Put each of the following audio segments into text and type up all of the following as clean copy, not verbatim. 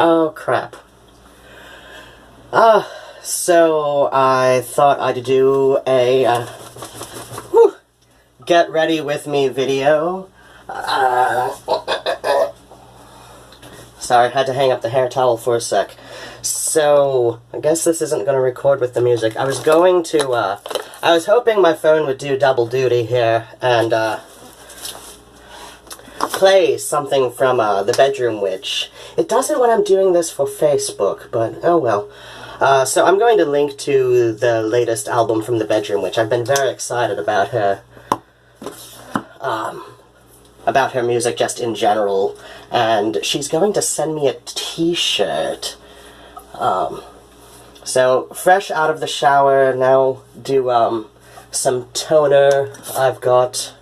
Oh, crap. So I thought I'd do a, get ready with me video. Sorry, I had to hang up the hair towel for a sec. So, I guess this isn't going to record with the music. I was going to, I was hoping my phone would do double duty here, and, play something from, The Bedroom Witch. It does it when I'm doing this for Facebook, but oh well. So I'm going to link to the latest album from The Bedroom Witch. I've been very excited about her music just in general, and she's going to send me a t-shirt. So, fresh out of the shower, now do, some toner. I've got,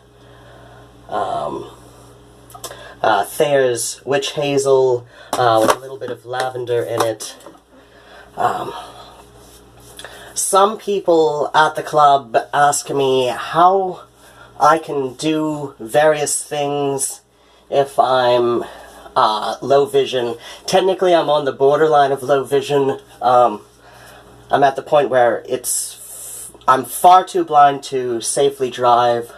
Thayer's Witch Hazel, with a little bit of lavender in it. Some people at the club ask me how I can do various things if I'm low vision. Technically, I'm on the borderline of low vision. I'm at the point where I'm far too blind to safely drive.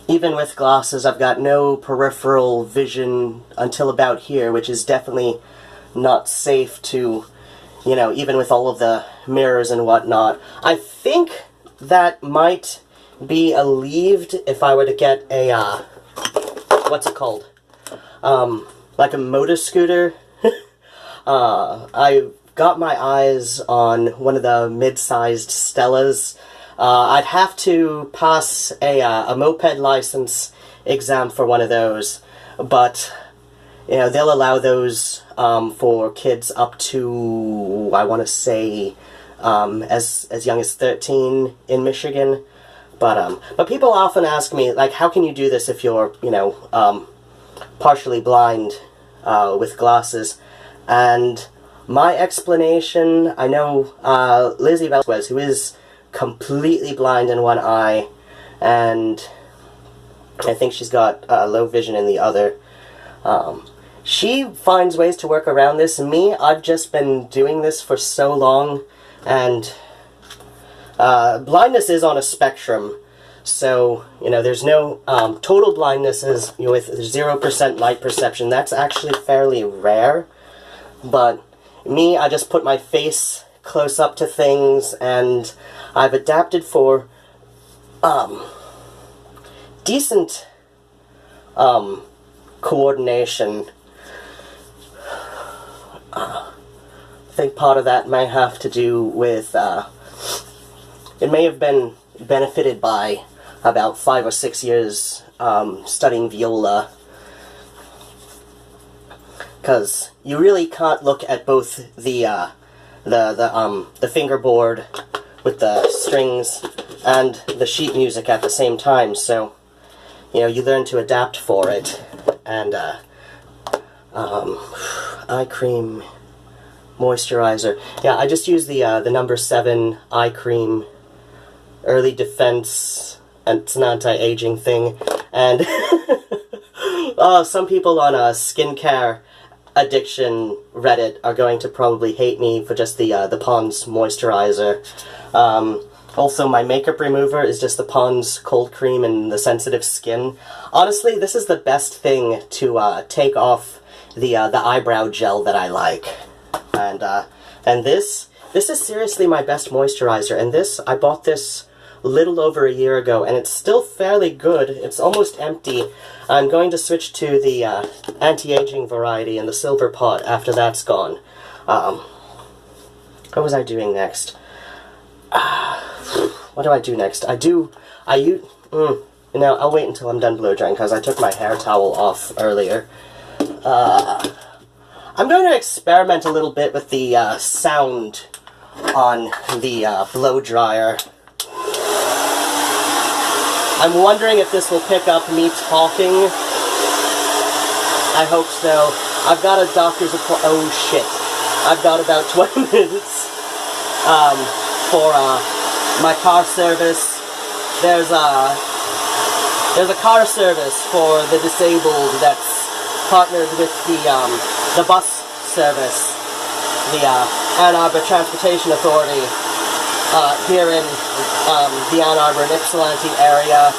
Even with glasses, I've got no peripheral vision until about here, which is definitely not safe to, you know, even with all of the mirrors and whatnot. I think that might be alleviated if I were to get a, what's it called? Like a motor scooter. I got my eyes on one of the mid-sized Stellas. I'd have to pass a moped license exam for one of those, but, you know, they'll allow those, for kids up to, I want to say, as young as 13 in Michigan. But people often ask me, like, how can you do this if you're, you know, partially blind, with glasses? And my explanation, I know, Lizzie Velasquez, who is completely blind in one eye, and I think she's got, low vision in the other, she finds ways to work around this. Me, I've just been doing this for so long, and blindness is on a spectrum, so, you know, there's no, total blindness is, you know, with 0% light perception. That's actually fairly rare, but me, I just put my face close up to things, and I've adapted for, decent, coordination. I think part of that may have to do with, it may have been benefited by about 5 or 6 years, studying viola. Because you really can't look at both the fingerboard with the strings and the sheet music at the same time, so, you know, you learn to adapt for it. And, eye cream moisturizer. Yeah, I just use the number 7 eye cream, early defense, and it's an anti-aging thing, and some people on skincare addiction Reddit are going to probably hate me for just the Pond's moisturizer. Also, my makeup remover is just the Pond's cold cream and the sensitive skin. Honestly, this is the best thing to take off the eyebrow gel that I like. And this is seriously my best moisturizer, and I bought this a little over a year ago, and it's still fairly good. It's almost empty. I'm going to switch to the anti-aging variety in the silver pot after that's gone. What was I doing next? What do I do next? You know, I'll wait until I'm done blow drying, because I took my hair towel off earlier. I'm going to experiment a little bit with the sound on the blow dryer. I'm wondering if this will pick up me talking. I hope so. I've got a doctor's appointment. Oh shit. I've got about 20 minutes for my car service. There's a car service for the disabled that's partnered with the bus service. the Ann Arbor Transportation Authority here in the Ann Arbor and Ypsilanti area.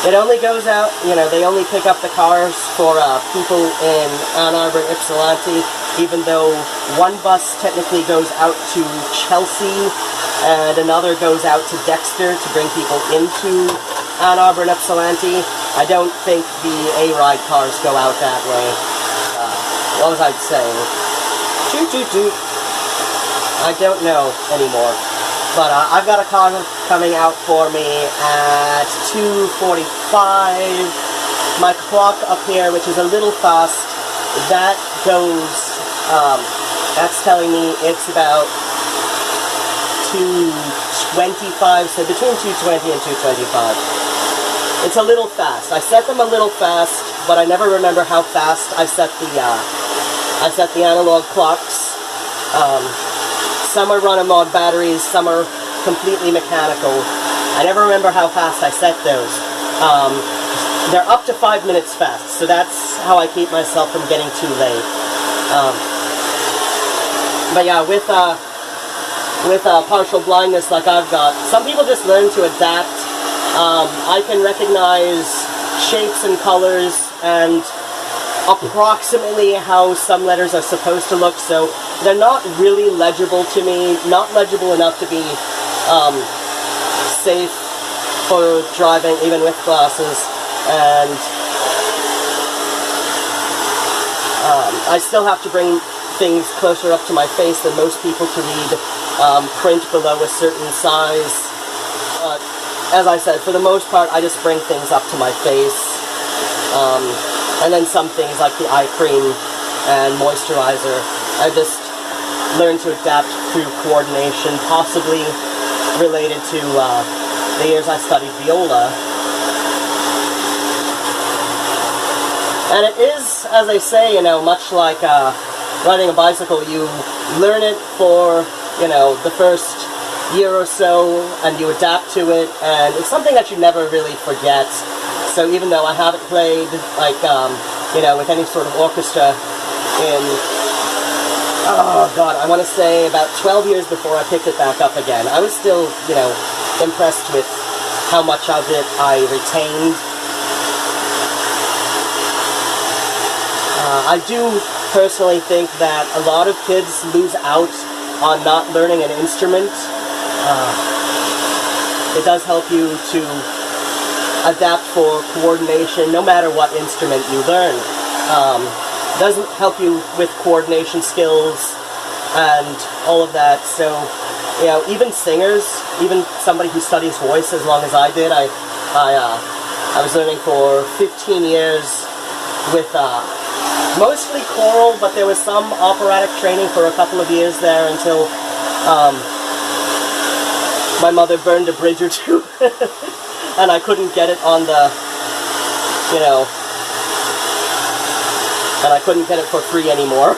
It only goes out, they only pick up the cars for people in Ann Arbor and Ypsilanti, even though one bus technically goes out to Chelsea and another goes out to Dexter to bring people into Ann Arbor and Ypsilanti. I don't think the A-Ride cars go out that way. What was I saying? Toot toot toot. I don't know anymore. But I've got a car coming out for me at 2:45. My clock up here, which is a little fast, that goes, that's telling me it's about 2:25, so between 2:20 and 2:25. It's a little fast. I set them a little fast, but I never remember how fast I set the analog clocks. Some are running on batteries, some are completely mechanical. I never remember how fast I set those. They're up to 5 minutes fast, so that's how I keep myself from getting too late. But yeah, with partial blindness like I've got, some people just learn to adapt. I can recognize shapes and colors and approximately how some letters are supposed to look, so they're not really legible to me, not legible enough to be safe for driving even with glasses, and I still have to bring things closer up to my face than most people to read print below a certain size. As I said, for the most part, I just bring things up to my face. And then some things like the eye cream and moisturizer, I just learned to adapt through coordination, possibly related to the years I studied viola. And it is, as they say, much like riding a bicycle, you learn it for, the first year or so, and you adapt to it, and it's something that you never really forget. So even though I haven't played, like, with any sort of orchestra in, oh god, I want to say about 12 years before I picked it back up again, I was still, impressed with how much of it I retained. I do personally think that a lot of kids lose out on not learning an instrument. It does help you to adapt for coordination no matter what instrument you learn. It does help you with coordination skills and all of that. So, even singers, even somebody who studies voice as long as I did, I was learning for 15 years with mostly choral, but there was some operatic training for a couple of years there until my mother burned a bridge or two. And I couldn't get it on the, and I couldn't get it for free anymore.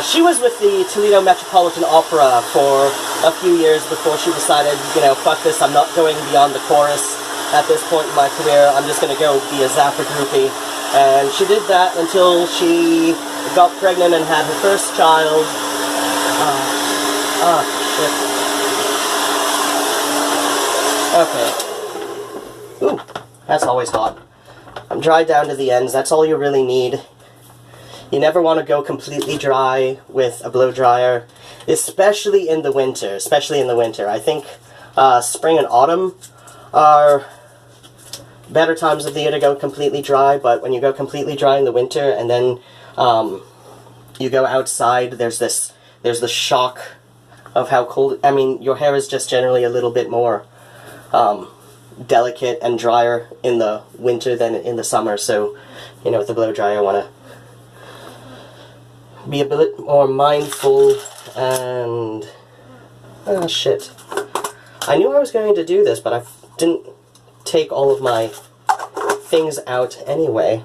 She was with the Toledo Metropolitan Opera for a few years before she decided, fuck this, I'm not going beyond the chorus at this point in my career, I'm just going to go be a Zappa groupie. And she did that until she got pregnant and had her first child. Shit. Okay. Ooh, that's always hot. I'm dry down to the ends, that's all you really need. You never want to go completely dry with a blow dryer, especially in the winter, I think spring and autumn are better times of the year to go completely dry, but when you go completely dry in the winter and then you go outside, there's the shock of how cold, your hair is just generally a little bit more delicate and drier in the winter than in the summer, so, with the blow dryer I want to be a bit more mindful and... oh, shit. I knew I was going to do this, but I didn't take all of my things out anyway.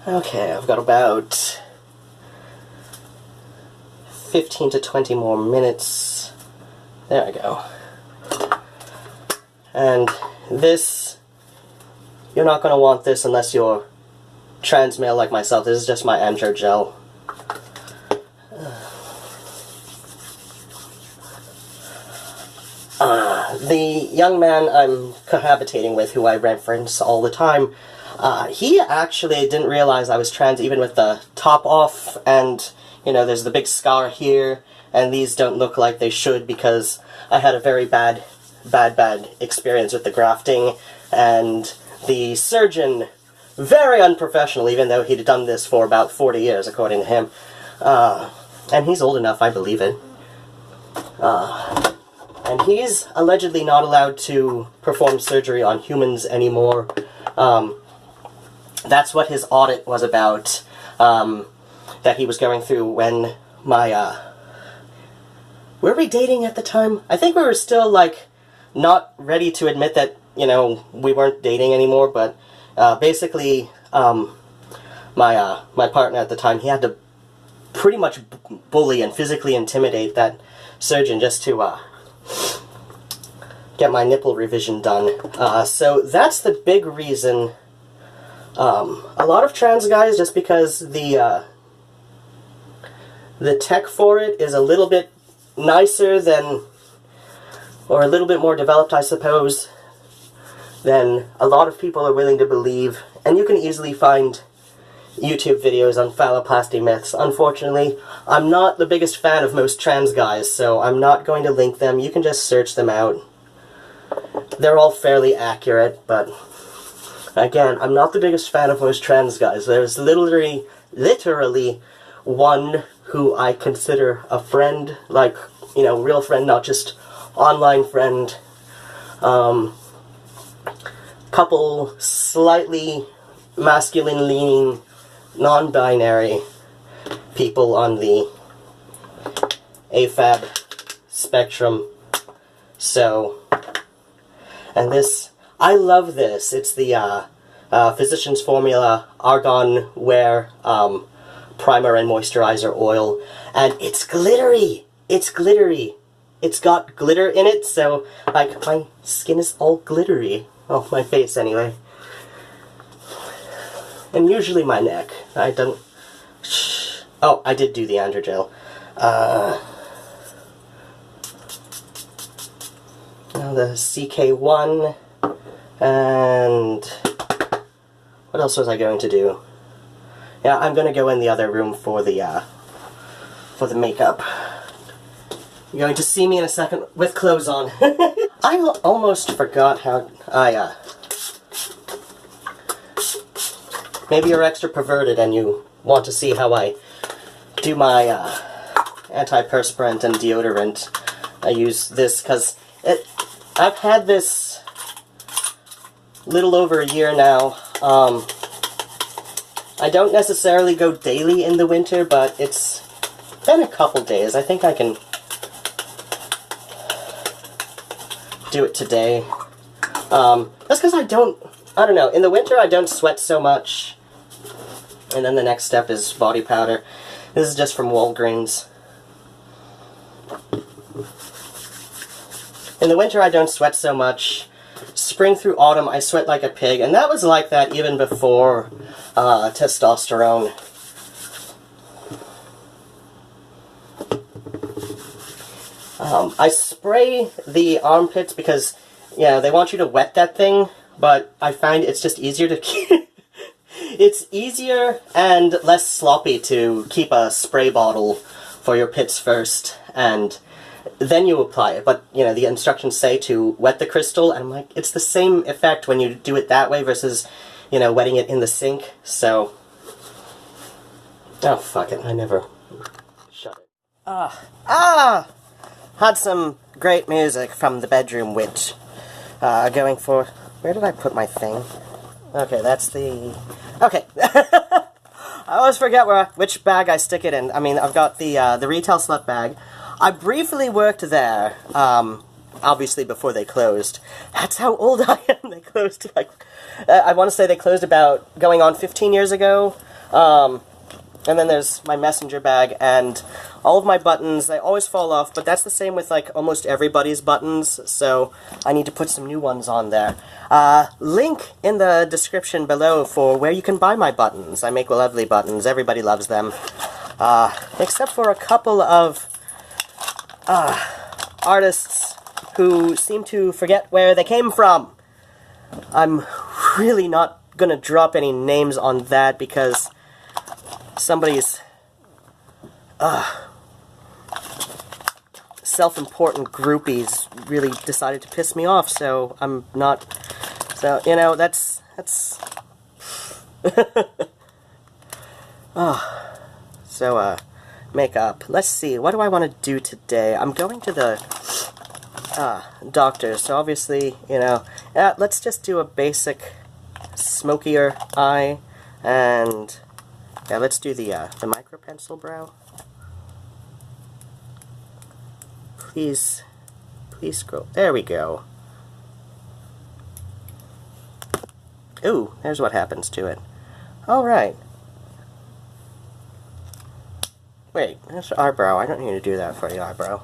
Okay, I've got about 15 to 20 more minutes. There I go. And this, you're not going to want this unless you're trans male like myself. This is just my androgel. The young man I'm cohabitating with, who I reference all the time, he actually didn't realize I was trans even with the top off, and, you know, there's the big scar here, and these don't look like they should because I had a very bad experience with the grafting, and the surgeon, very unprofessional, even though he'd done this for about 40 years, according to him. And he's old enough, I believe it. And he's allegedly not allowed to perform surgery on humans anymore. That's what his audit was about, that he was going through when my, were we dating at the time? I think we were still, like, not ready to admit that, you know, we weren't dating anymore, but, basically, my partner at the time, he had to pretty much bully and physically intimidate that surgeon just to, get my nipple revision done. So that's the big reason. A lot of trans guys, just because the tech for it is a little bit nicer than, or a little bit more developed, I suppose, than a lot of people are willing to believe. And you can easily find YouTube videos on phalloplasty myths. Unfortunately, I'm not the biggest fan of most trans guys, so I'm not going to link them. You can just search them out. They're all fairly accurate, but again, I'm not the biggest fan of most trans guys. There's literally one who I consider a friend, like, you know, real friend, not just online friend. Couple slightly masculine-leaning, non-binary people on the AFAB spectrum. So, and this, I love this. It's the Physicians Formula Argan Wear Primer and Moisturizer Oil, and it's glittery. It's glittery. It's got glitter in it, so, like, my skin is all glittery. Oh, my face, anyway. And usually my neck. I don't... Oh, I did do the androgel. The CK1, and what else was I going to do? Yeah, I'm going to go in the other room for the makeup. You're going to see me in a second with clothes on. I almost forgot how I, maybe you're extra perverted and you want to see how I do my antiperspirant and deodorant. I use this because I've had this little over a year now. I don't necessarily go daily in the winter, but it's been a couple days. I think I can do it today. That's because I don't know, in the winter I don't sweat so much. And then the next step is body powder. This is just from Walgreens. In the winter I don't sweat so much. Spring through autumn I sweat like a pig, and that was like that even before testosterone. I spray the armpits because, yeah, they want you to wet that thing, but I find it's just easier to keep... It's easier and less sloppy to keep a spray bottle for your pits first, and then you apply it. But, you know, the instructions say to wet the crystal, and I'm like, it's the same effect when you do it that way versus, you know, wetting it in the sink, so... Oh, fuck it, I never... Shut it. Had some great music from the bedroom witch. Going for... Where did I put my thing? Okay, that's the... Okay. I always forget which bag I stick it in. I mean, I've got the retail slut bag. I briefly worked there, obviously before they closed. That's how old I am. They closed, like... I want to say they closed about going on 15 years ago. And then there's my messenger bag, and all of my buttons, they always fall off, but that's the same with, like, almost everybody's buttons, so I need to put some new ones on there. Link in the description below for where you can buy my buttons. I make lovely buttons. Everybody loves them. Except for a couple of artists who seem to forget where they came from. I'm really not gonna drop any names on that because somebody's self-important groupies really decided to piss me off, so I'm not, so, you know, that's so, makeup. Let's see, what do I want to do today? I'm going to the doctor, so obviously, you know, let's just do a basic smokier eye, and yeah, let's do the micro pencil brow. Please scroll. There we go. Ooh, there's what happens to it. Alright. Wait, that's eyebrow. I don't need to do that for the eyebrow.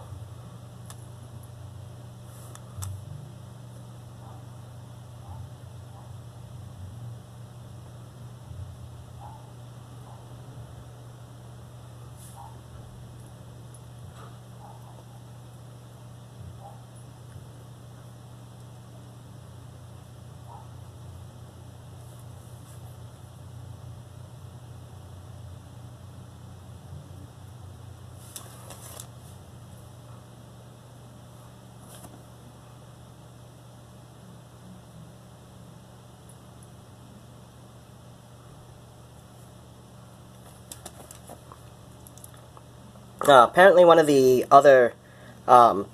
Apparently one of the other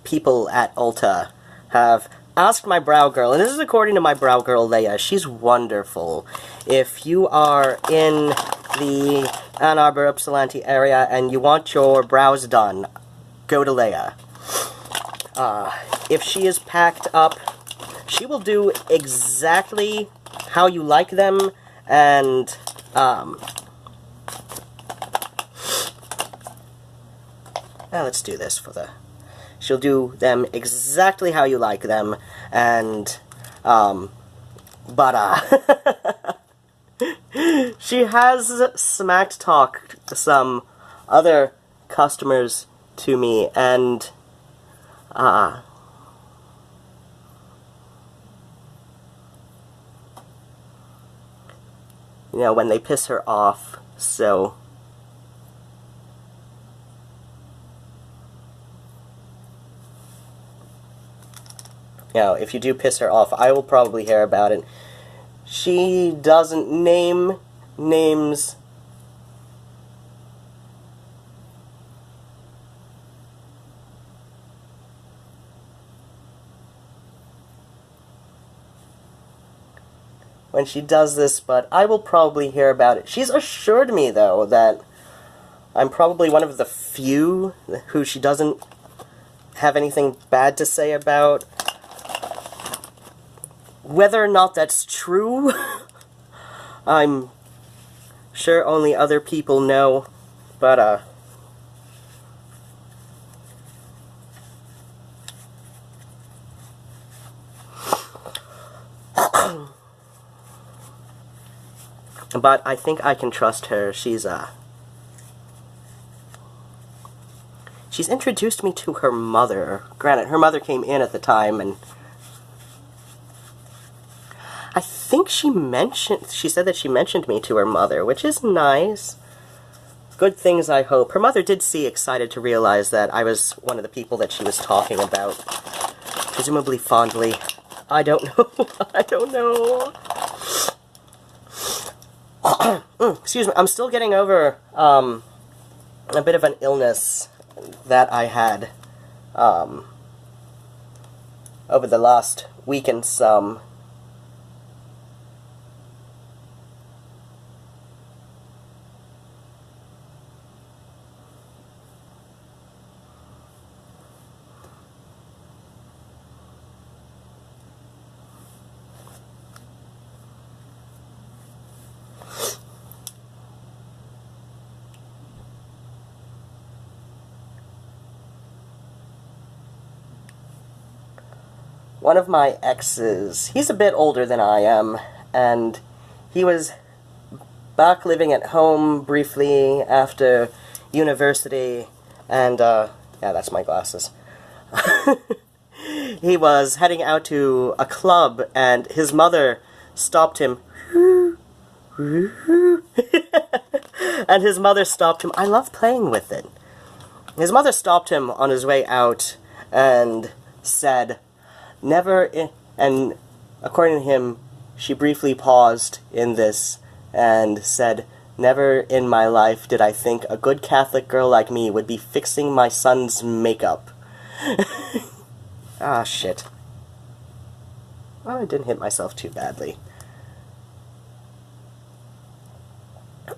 people at Ulta have asked my brow girl, and this is according to my brow girl Leia, she's wonderful. If you are in the Ann Arbor, Ypsilanti area and you want your brows done, go to Leia. If she is packed up, she will do exactly how you like them, and now let's do this for the... She'll do them exactly how you like them, and, she has smack-talked some other customers to me, and, you know, when they piss her off, so... You know, if you do piss her off, I will probably hear about it. She doesn't name names. When she does this, but I will probably hear about it. She's assured me, though, that I'm probably one of the few who she doesn't have anything bad to say about. Whether or not that's true, I'm sure only other people know, but, but I think I can trust her. She's introduced me to her mother. Granted, her mother came in at the time, and I think she said that she mentioned me to her mother, which is nice. Good things, I hope. Her mother did seem excited to realize that I was one of the people that she was talking about. Presumably fondly. I don't know. I don't know. Excuse me, I'm still getting over, a bit of an illness that I had, over the last week and some. one of my exes, he's a bit older than I am, and he was back living at home briefly after university, and, yeah, that's my glasses. He was heading out to a club, and his mother stopped him. And his mother stopped him. I love playing with it. His mother stopped him on his way out and said, and according to him, she briefly paused in this and said, "Never in my life did I think a good Catholic girl like me would be fixing my son's makeup." Ah, shit. Well, I didn't hit myself too badly.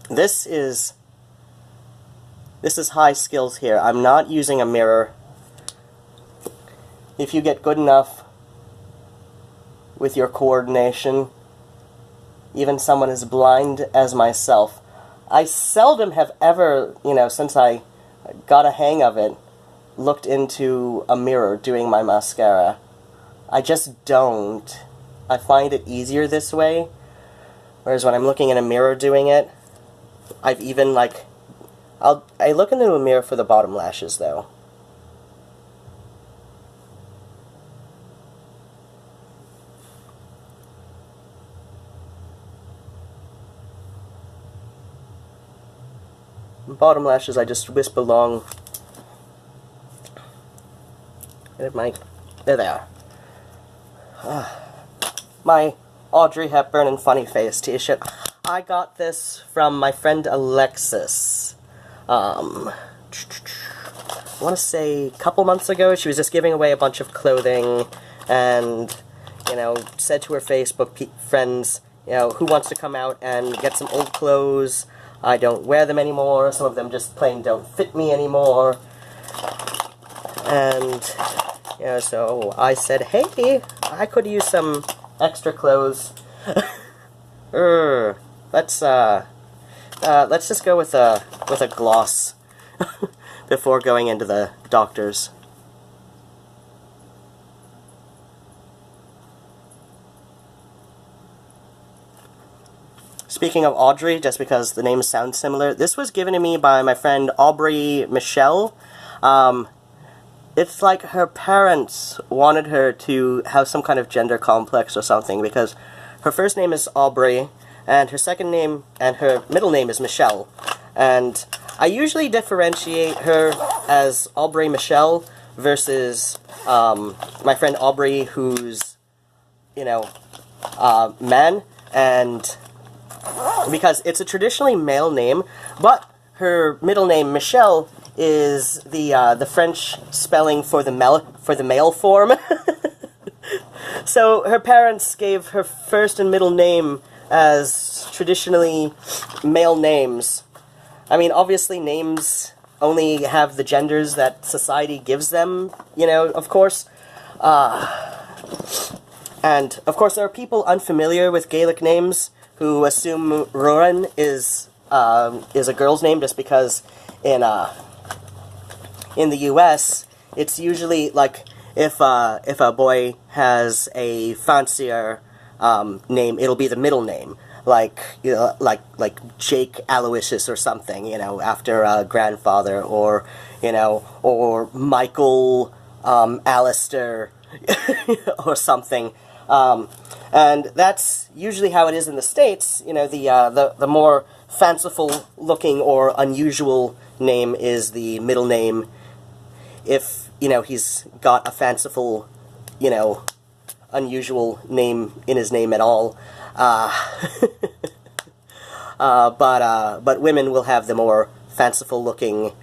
This is high skills here. I'm not using a mirror. If you get good enough with your coordination, even someone as blind as myself, I seldom have ever, since I got a hang of it, looked into a mirror doing my mascara. I just don't. I find it easier this way, whereas when I'm looking in a mirror doing it, I've even, I look into a mirror for the bottom lashes, though. Bottom lashes, I just wisp along. There they are. My Audrey Hepburn and Funny Face t-shirt. I got this from my friend Alexis. I want to say a couple months ago. She was just giving away a bunch of clothing and, said to her Facebook friends, who wants to come out and get some old clothes? I don't wear them anymore. Some of them just plain don't fit me anymore. And, so I said, hey, I could use some extra clothes. Let's just go with a gloss before going into the doctor's. Speaking of Audrey, just because the names sound similar, this was given to me by my friend Aubrey Michelle. It's like her parents wanted her to have some kind of gender complex or something, because her first name is Aubrey, and her second name and her middle name is Michelle. And I usually differentiate her as Aubrey Michelle versus my friend Aubrey, who's, man, and because it's a traditionally male name, but her middle name Michelle is the French spelling for the male form. So her parents gave her first and middle name as traditionally male names. I mean, obviously names only have the genders that society gives them, of course. And, of course, there are people unfamiliar with Gaelic names who assume Ruadhán is a girl's name just because in the U.S., it's usually, like, if a boy has a fancier name, it'll be the middle name, like Jake Aloysius or something, after a grandfather, or Michael Alistair or something. And that's usually how it is in the States. The more fanciful looking or unusual name is the middle name. If, he's got a fanciful, unusual name in his name at all. But women will have the more fanciful looking,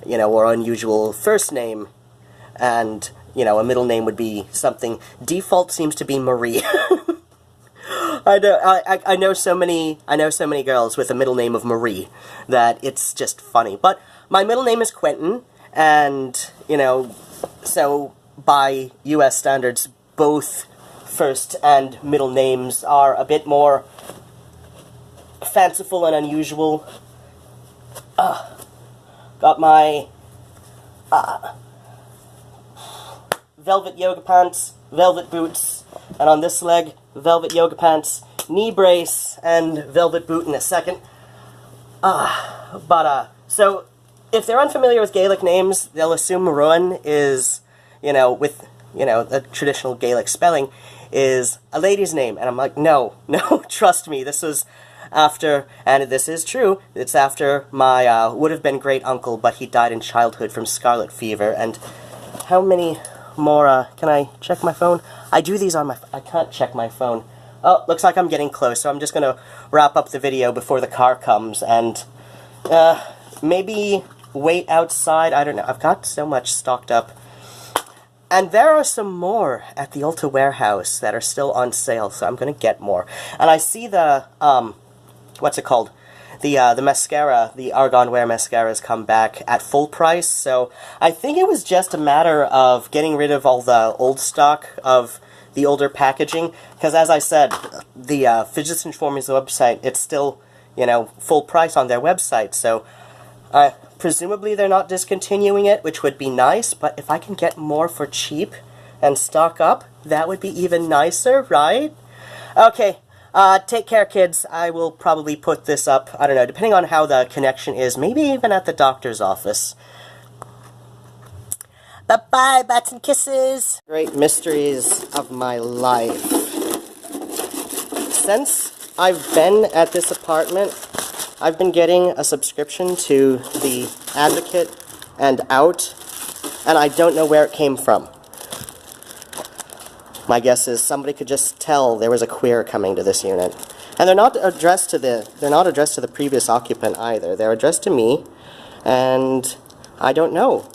or unusual first name, and, a middle name would be something. Default seems to be Marie. I know so many girls with a middle name of Marie that it's just funny. But my middle name is Quentin, and, so by U.S. standards, both first and middle names are a bit more fanciful and unusual. Got my velvet yoga pants velvet boots, and on this leg, velvet yoga pants, knee brace, and velvet boot in a second. So, if they're unfamiliar with Gaelic names, they'll assume Ruadhán is, with, the traditional Gaelic spelling, is a lady's name. And I'm like, no, trust me, this was after, and this is true, it's after my would-have-been great-uncle, but he died in childhood from scarlet fever. And how many more, can I check my phone? I do these on my, I can't check my phone. Oh, looks like I'm getting close, so I'm just going to wrap up the video before the car comes, and maybe wait outside, I don't know, I've got so much stocked up. And there are some more at the Ulta warehouse that are still on sale, so I'm going to get more. And I see the, what's it called? The mascara, the Argan Wear mascaras come back at full price, so I think it was just a matter of getting rid of all the old stock of the older packaging, because as I said, the Physicians Formula's website, it's still, full price on their website, so presumably they're not discontinuing it, which would be nice, but if I can get more for cheap and stock up, that would be even nicer, right? Okay, take care, kids. I will probably put this up, I don't know, depending on how the connection is, maybe even at the doctor's office. Bye-bye, bats and kisses! Great mysteries of my life. Since I've been at this apartment, I've been getting a subscription to the Advocate and Out, and I don't know where it came from. My guess is somebody could just tell there was a queer coming to this unit. And they're not addressed to the previous occupant either. They're addressed to me, and I don't know.